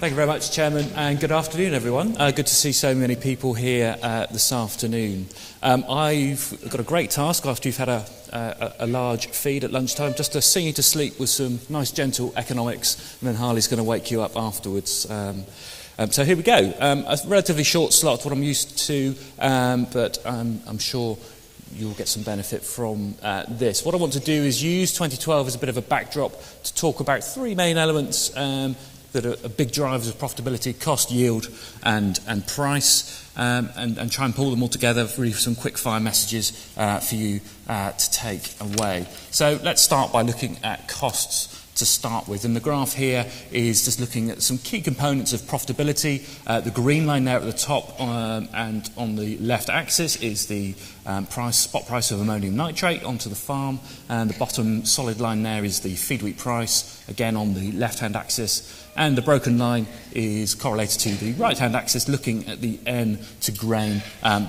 Thank you very much, Chairman, and good afternoon, everyone. Good to see so many people here this afternoon. I've got a great task after you've had a large feed at lunchtime, just to sing you to sleep with some nice, gentle economics, and then Harley's going to wake you up afterwards. So here we go. A relatively short slot, what I'm used to, but I'm sure you'll get some benefit from this. What I want to do is use 2012 as a bit of a backdrop to talk about three main elements that are big drivers of profitability: cost, yield, and price, and try and pull them all together for some quick fire messages for you to take away. So let's start by looking at costs to start with, and the graph here is just looking at some key components of profitability. The green line there at the top and on the left axis is the spot price of ammonium nitrate onto the farm, and the bottom solid line there is the feed wheat price, again on the left hand axis, and the broken line is correlated to the right hand axis, looking at the N to grain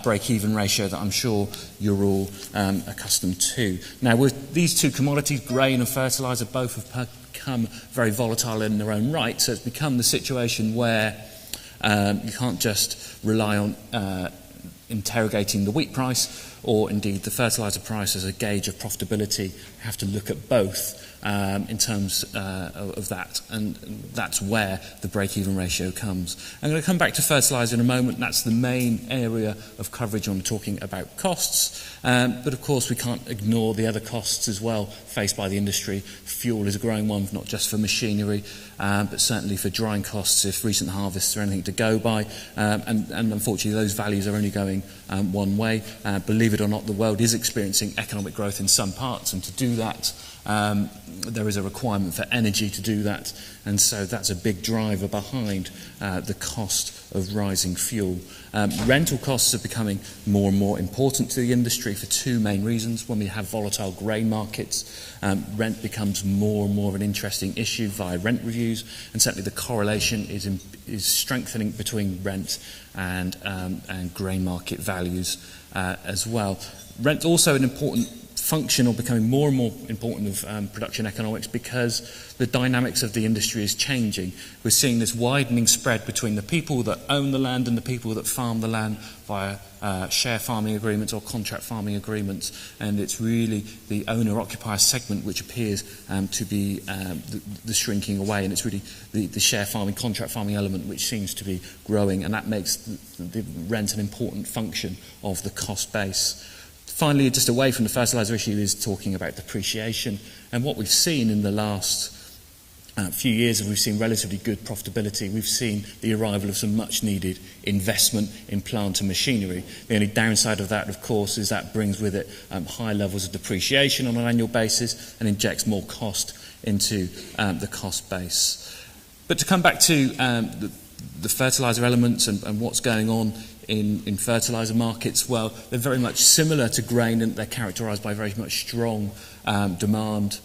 break-even ratio that I'm sure you're all accustomed to. Now, with these two commodities, grain and fertiliser, both have become very volatile in their own right, so it's become the situation where you can't just rely on interrogating the wheat price or indeed the fertiliser price as a gauge of profitability. You have to look at both in terms of that, and that's where the break-even ratio comes. I'm going to come back to fertiliser in a moment. That's the main area of coverage when we're talking about costs, but of course we can't ignore the other costs as well faced by the industry. Fuel is a growing one, not just for machinery, but certainly for drying costs if recent harvests are anything to go by, and unfortunately those values are only going one way. Believe it or not, the world is experiencing economic growth in some parts, and to do that there is a requirement for energy to do that, and so that's a big driver behind the cost of rising fuel. Rental costs are becoming more and more important to the industry for two main reasons. When we have volatile grain markets, rent becomes more and more of an interesting issue via rent reviews, and certainly the correlation is strengthening between rent and grain market values as well. Rent's also an important function, or becoming more and more important, of production economics, because the dynamics of the industry is changing. We're seeing this widening spread between the people that own the land and the people that farm the land via share farming agreements or contract farming agreements, and it's really the owner-occupier segment which appears to be the shrinking away, and it's really the share farming, contract farming element which seems to be growing, and that makes the rent an important function of the cost base. Finally, just away from the fertiliser issue, is talking about depreciation. And what we've seen in the last few years, we've seen relatively good profitability. We've seen the arrival of some much-needed investment in plant and machinery. The only downside of that, of course, is that brings with it high levels of depreciation on an annual basis and injects more cost into the cost base. But to come back to the fertiliser elements and what's going on in fertiliser markets, well, they're very much similar to grain, and they're characterised by very much strong demand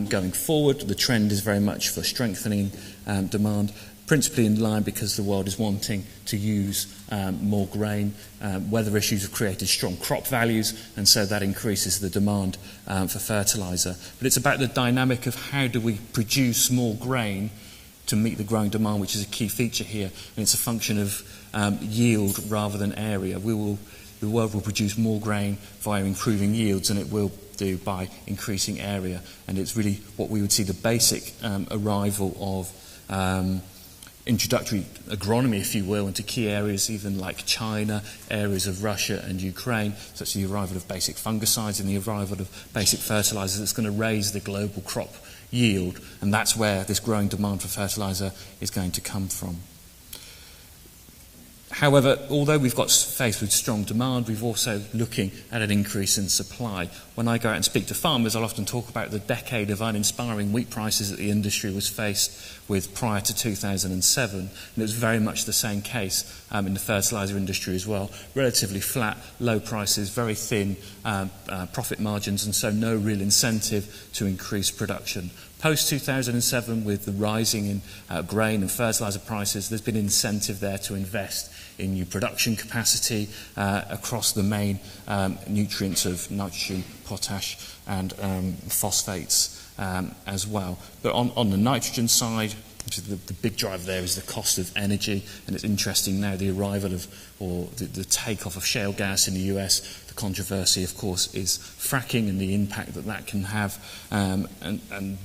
going forward. The trend is very much for strengthening demand, principally in line because the world is wanting to use more grain. Weather issues have created strong crop values, and so that increases the demand for fertiliser. But it's about the dynamic of how do we produce more grain to meet the growing demand, which is a key feature here, and it's a function of yield rather than area. The world will produce more grain via improving yields than it will do by increasing area, and it's really what we would see the basic arrival of introductory agronomy, if you will, into key areas even like China, areas of Russia and Ukraine, such as the arrival of basic fungicides and the arrival of basic fertilisers that's going to raise the global crop yield, and that's where this growing demand for fertiliser is going to come from. However, although we've got faced with strong demand, we've also looking at an increase in supply. When I go out and speak to farmers, I'll often talk about the decade of uninspiring wheat prices that the industry was faced with prior to 2007, and it was very much the same case in the fertiliser industry as well. Relatively flat, low prices, very thin profit margins, and so no real incentive to increase production. Post-2007, with the rising in grain and fertiliser prices, there's been incentive there to invest in new production capacity across the main nutrients of nitrogen, potash and phosphates as well. But on the nitrogen side, The big driver there is the cost of energy, and it's interesting now the arrival of, or the takeoff of shale gas in the US. The controversy, of course, is fracking and the impact that can have, and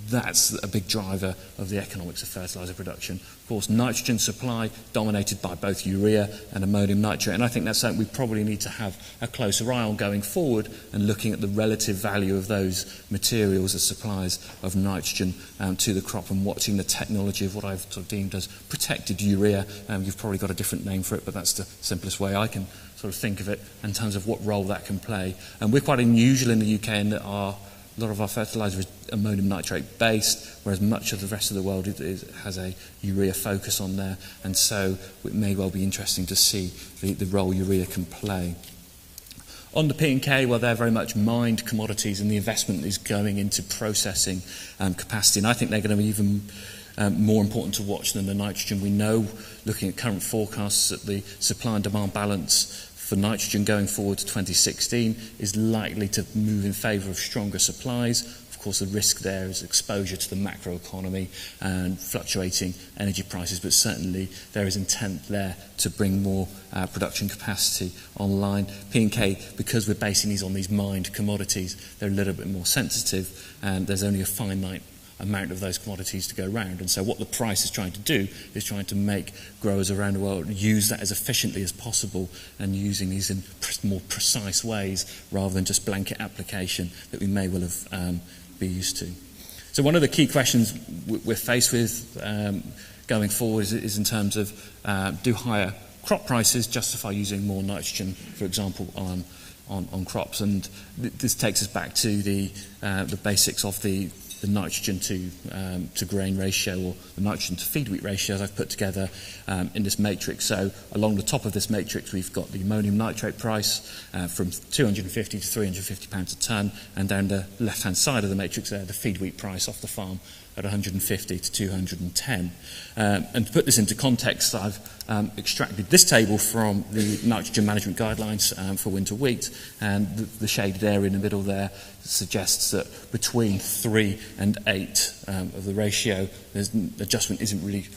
that's a big driver of the economics of fertiliser production. Of course, nitrogen supply dominated by both urea and ammonium nitrate, and I think that's something we probably need to have a closer eye on going forward and looking at the relative value of those materials as supplies of nitrogen to the crop, and watching the technology of what I've sort of deemed as protected urea. You've probably got a different name for it, but that's the simplest way I can sort of think of it in terms of what role that can play. And we're quite unusual in the UK in that a lot of our fertiliser is ammonium nitrate based, whereas much of the rest of the world has a urea focus on there, and so it may well be interesting to see the role urea can play. On the P&K, well, they're very much mined commodities, and the investment is going into processing capacity, and I think they're going to be even more important to watch than the nitrogen. We know, looking at current forecasts, that the supply and demand balance for nitrogen going forward to 2016 is likely to move in favour of stronger supplies. Of course, the risk there is exposure to the macroeconomy and fluctuating energy prices, but certainly there is intent there to bring more production capacity online. P&K, because we're basing these on these mined commodities, they're a little bit more sensitive, and there's only a finite amount of those commodities to go around, and so what the price is trying to do is trying to make growers around the world use that as efficiently as possible, and using these in more precise ways rather than just blanket application that we may well have be used to. So one of the key questions we're faced with going forward is in terms of do higher crop prices justify using more nitrogen, for example, on crops, and this takes us back to the basics of the nitrogen to grain ratio, or the nitrogen to feed wheat ratio, as I've put together in this matrix. So along the top of this matrix we've got the ammonium nitrate price from 250 to 350 pounds a tonne, and down the left hand side of the matrix there the feed wheat price off the farm at 150 to 210. And to put this into context, I've extracted this table from the nitrogen management guidelines for winter wheat, and the shaded area in the middle there suggests that between 3 and 8 of the ratio, adjustment isn't really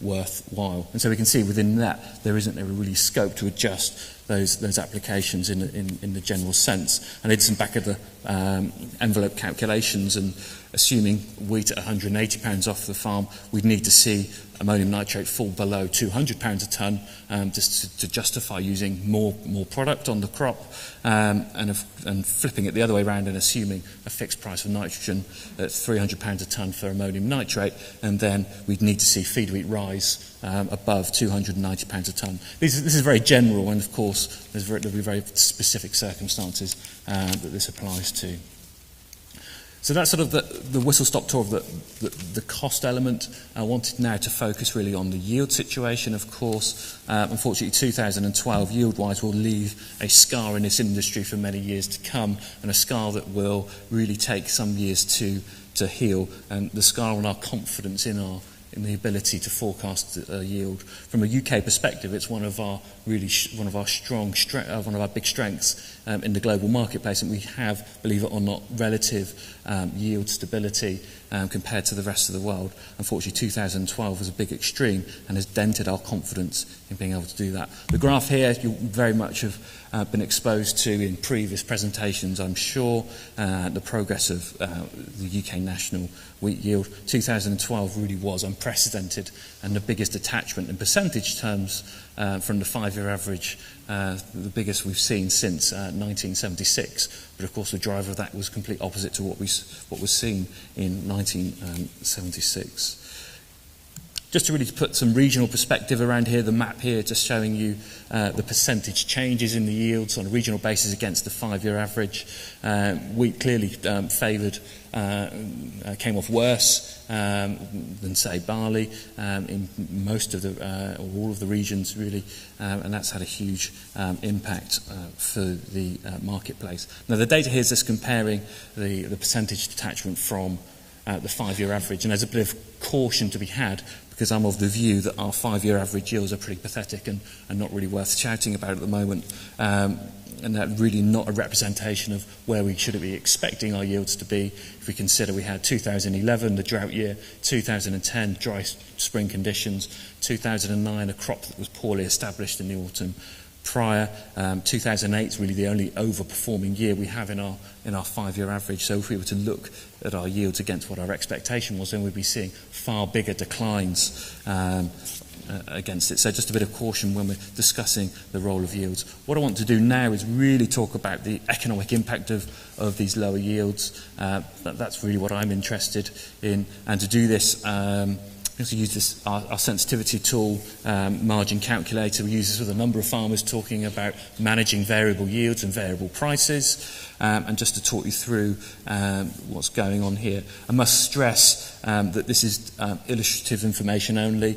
worthwhile. And so we can see within that there isn't really scope to adjust those applications in the general sense. And I did some back of the envelope calculations, and assuming wheat at £180 off the farm, we'd need to see ammonium nitrate fall below £200 a tonne just to justify using more product on the crop, and flipping it the other way around and assuming a fixed price of nitrogen at £300 a tonne for ammonium nitrate, and then we'd need to see feed wheat rise above £290 a tonne. This is very general, and of course there'll be very specific circumstances that this applies to. So that's sort of the whistle-stop tour of the cost element. I wanted now to focus really on the yield situation. Of course, unfortunately 2012 yield-wise will leave a scar in this industry for many years to come, and a scar that will really take some years to heal, and the scar on our confidence in the ability to forecast yield. From a UK perspective, it's one of our big strengths in the global marketplace, and we have, believe it or not, relative yield stability compared to the rest of the world. Unfortunately, 2012 was a big extreme and has dented our confidence in being able to do that. The graph here, you very much have been exposed to in previous presentations, I'm sure, the progress of the UK national wheat yield. 2012 really was unprecedented, and the biggest attachment in percentage terms from the 5-year average, the biggest we've seen since 1976. But of course the driver of that was complete opposite to what was seen in 1976. Just to really put some regional perspective around here, the map here just showing you the percentage changes in the yields on a regional basis against the 5-year average. Wheat clearly favoured, came off worse than say barley in most of the or all of the regions really, and that's had a huge impact for the marketplace. Now the data here is just comparing the percentage detachment from the 5-year average, and there's a bit of caution to be had because I'm of the view that our 5-year average yields are pretty pathetic and not really worth shouting about at the moment. And that's really not a representation of where we should be expecting our yields to be. If we consider we had 2011, the drought year, 2010, dry spring conditions, 2009, a crop that was poorly established in the autumn prior, 2008 is really the only overperforming year we have in our 5-year average. So if we were to look at our yields against what our expectation was, then we'd be seeing far bigger declines against it. So just a bit of caution when we're discussing the role of yields. What I want to do now is really talk about the economic impact of these lower yields. That's really what I'm interested in. And to do this, we also use this, our sensitivity tool, margin calculator. We use this with a number of farmers talking about managing variable yields and variable prices. And just to talk you through what's going on here, I must stress that this is illustrative information only.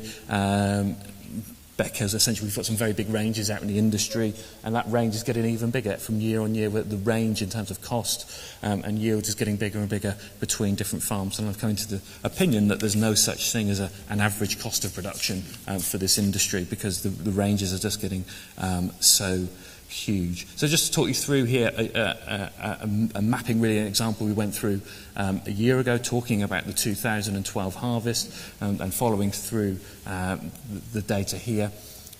Because essentially we've got some very big ranges out in the industry, and that range is getting even bigger from year on year. The range in terms of cost and yield is getting bigger and bigger between different farms. And I've come to the opinion that there's no such thing as an average cost of production for this industry, because the ranges are just getting so huge. So just to talk you through here a mapping, really an example we went through a year ago, talking about the 2012 harvest and following through the data here.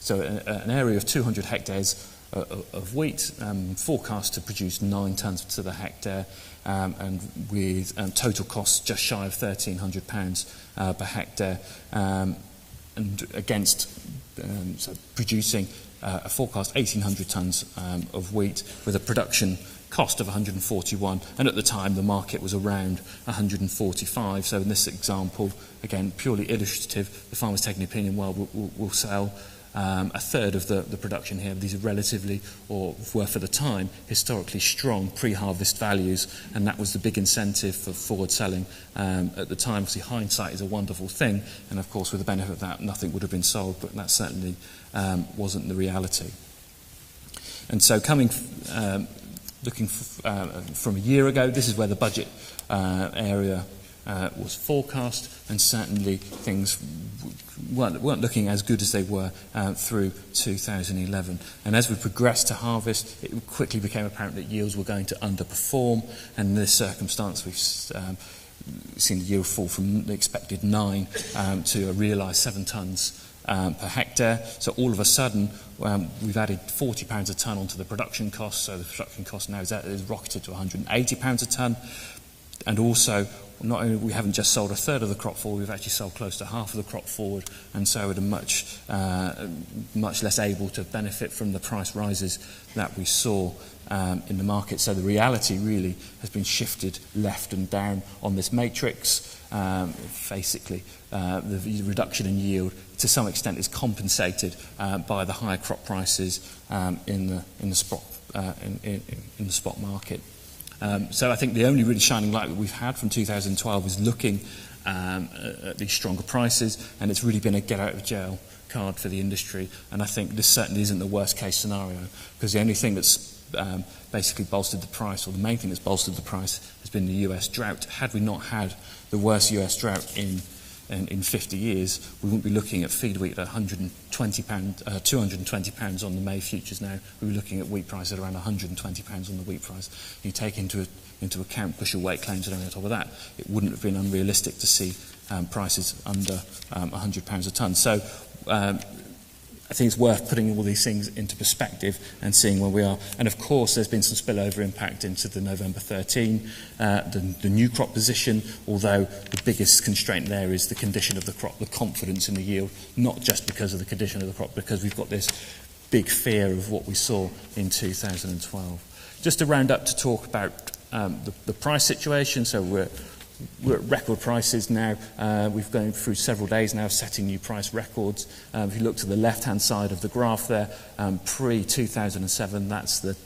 So an area of 200 hectares of wheat, forecast to produce 9 tonnes to the hectare, and with total costs just shy of £1,300 per hectare, and against so producing a forecast 1,800 tonnes of wheat with a production cost of 141, and at the time the market was around 145. So in this example, again purely illustrative, the farmer's taking the opinion, well, we'll sell a third of the production here. These are relatively, or were for the time, historically strong pre-harvest values, and that was the big incentive for forward selling at the time. Obviously hindsight is a wonderful thing, and of course with the benefit of that nothing would have been sold, but that certainly wasn't the reality. And so looking from a year ago, this is where the budget area was forecast, and certainly things weren't looking as good as they were through 2011. And as we progressed to harvest, it quickly became apparent that yields were going to underperform, and in this circumstance we've seen the yield fall from the expected 9 to a realised 7 tonnes per hectare. So all of a sudden we've added £40 a tonne onto the production cost, so the production cost now is rocketed to £180 a tonne. And also, not only we haven't just sold a third of the crop forward, we've actually sold close to half of the crop forward, and so are much less able to benefit from the price rises that we saw in the market. So the reality really has been shifted left and down on this matrix. Basically, the reduction in yield to some extent is compensated by the higher crop prices in the spot market. So I think the only really shining light that we've had from 2012 is looking at these stronger prices, and it's really been a get out of jail card for the industry. And I think this certainly isn't the worst case scenario, because the only thing that's basically bolstered the price, or the main thing that's bolstered the price, has been the US drought. Had we not had the worst US drought in 50 years, we wouldn't be looking at feed wheat at £220 on the May futures now. We were looking at wheat price at around £120 on the wheat price. You take into account bushel weight claims and everything on top of that, it wouldn't have been unrealistic to see prices under £100 a tonne. So I think it's worth putting all these things into perspective and seeing where we are. And of course, there's been some spillover impact into the November 13, the new crop position, although the biggest constraint there is the condition of the crop, the confidence in the yield, not just because of the condition of the crop, because we've got this big fear of what we saw in 2012. Just to round up to talk about the price situation, so we're at record prices now. We've gone through several days now setting new price records. If you look to the left-hand side of the graph there, pre-2007, that's the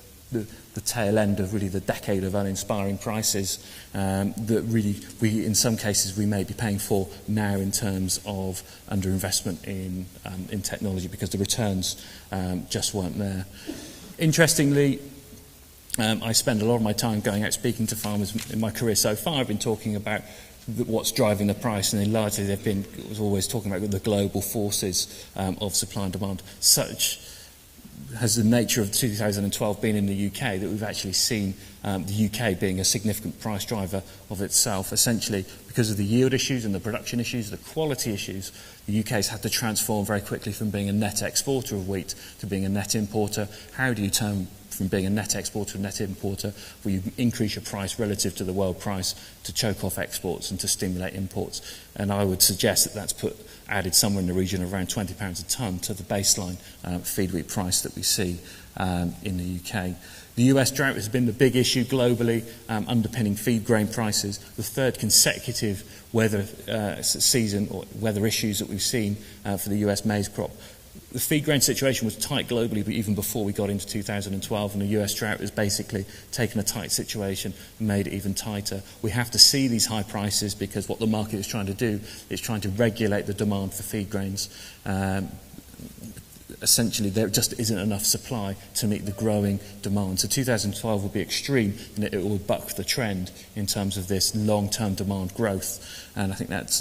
tail end of really the decade of uninspiring prices that really in some cases we may be paying for now in terms of underinvestment in technology, because the returns just weren't there. Interestingly, I spend a lot of my time going out speaking to farmers. In my career so far, I've been talking about what's driving the price, and then largely was always talking about the global forces of supply and demand. Such has the nature of 2012 been in the UK that we've actually seen the UK being a significant price driver of itself, essentially because of the yield issues and the production issues, the quality issues. The UK's had to transform very quickly from being a net exporter of wheat to being a net importer. How do you turn from being a net exporter to a net importer, where you increase your price relative to the world price to choke off exports and to stimulate imports? And I would suggest that that's added somewhere in the region of around £20 a tonne to the baseline feed wheat price that we see in the UK. The US drought has been the big issue globally, underpinning feed grain prices. The third consecutive weather season or weather issues that we've seen for the US maize crop. The feed grain situation was tight globally, but even before we got into 2012, and the US drought has basically taken a tight situation and made it even tighter. We have to see these high prices because what the market is trying to do is trying to regulate the demand for feed grains. Essentially, there just isn't enough supply to meet the growing demand. So 2012 will be extreme in that it will buck the trend in terms of this long-term demand growth. And I think that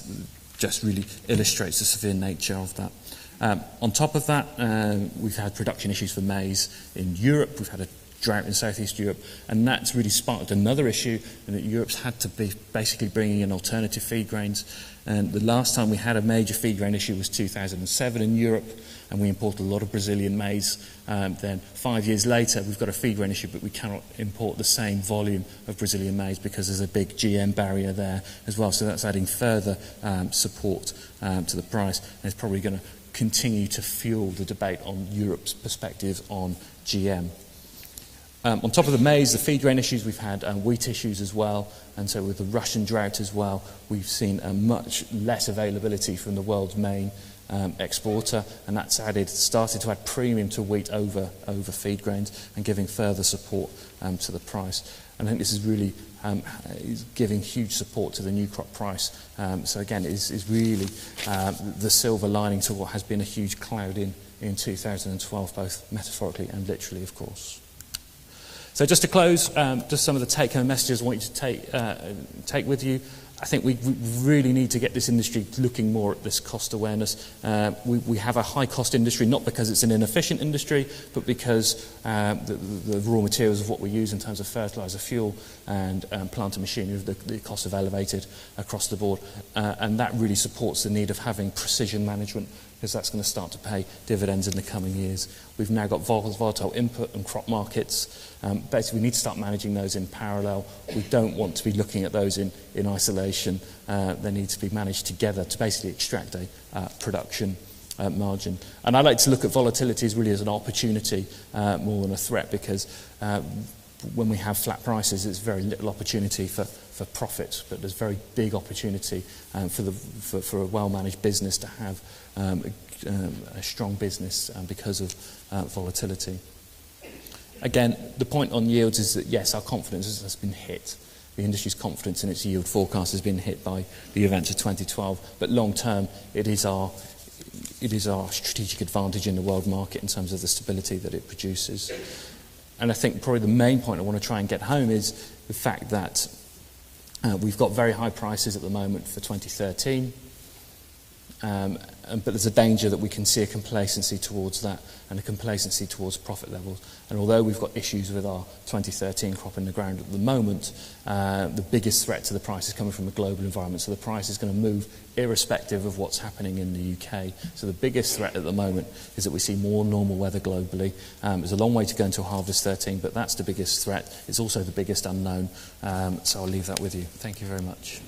just really illustrates the severe nature of that. On top of that, we've had production issues for maize in Europe. We've had a drought in Southeast Europe, and that's really sparked another issue, and that Europe's had to be basically bringing in alternative feed grains. And the last time we had a major feed grain issue was 2007 in Europe, and we imported a lot of Brazilian maize. Then 5 years later, we've got a feed grain issue, but we cannot import the same volume of Brazilian maize because there's a big GM barrier there as well. So that's adding further support to the price, and it's probably going to continue to fuel the debate on Europe's perspective on GM. On top of the maize, the feed grain issues, we've had wheat issues as well, and so with the Russian drought as well, we've seen much less availability from the world's main exporter, and that's started to add premium to wheat over feed grains and giving further support to the price. And I think this is really is giving huge support to the new crop price. So again, it is really the silver lining to what has been a huge cloud in 2012, both metaphorically and literally, of course. So just to close, just some of the take-home messages I want you to take with you. I think we really need to get this industry looking more at this cost awareness. We have a high-cost industry, not because it's an inefficient industry, but because the raw materials of what we use in terms of fertiliser, fuel, and plant and machinery, the costs have elevated across the board. And that really supports the need of having precision management, because that's going to start to pay dividends in the coming years. We've now got volatile input and crop markets. Basically, we need to start managing those in parallel. We don't want to be looking at those in isolation. They need to be managed together to basically extract a production margin. And I like to look at volatility really as an opportunity more than a threat, because when we have flat prices, it's very little opportunity for profit, but there's very big opportunity for a well-managed business to have a strong business because of volatility. Again, the point on yields is that, yes, our confidence has been hit. The industry's confidence in its yield forecast has been hit by the events of 2012, but long term, it is our strategic advantage in the world market in terms of the stability that it produces. And I think probably the main point I want to try and get home is the fact that we've got very high prices at the moment for 2013, but there's a danger that we can see a complacency towards that and a complacency towards profit levels. And although we've got issues with our 2013 crop in the ground at the moment, the biggest threat to the price is coming from the global environment. So the price is going to move irrespective of what's happening in the UK. So the biggest threat at the moment is that we see more normal weather globally. There's a long way to go until harvest 13, but that's the biggest threat. It's also the biggest unknown. So I'll leave that with you. Thank you very much.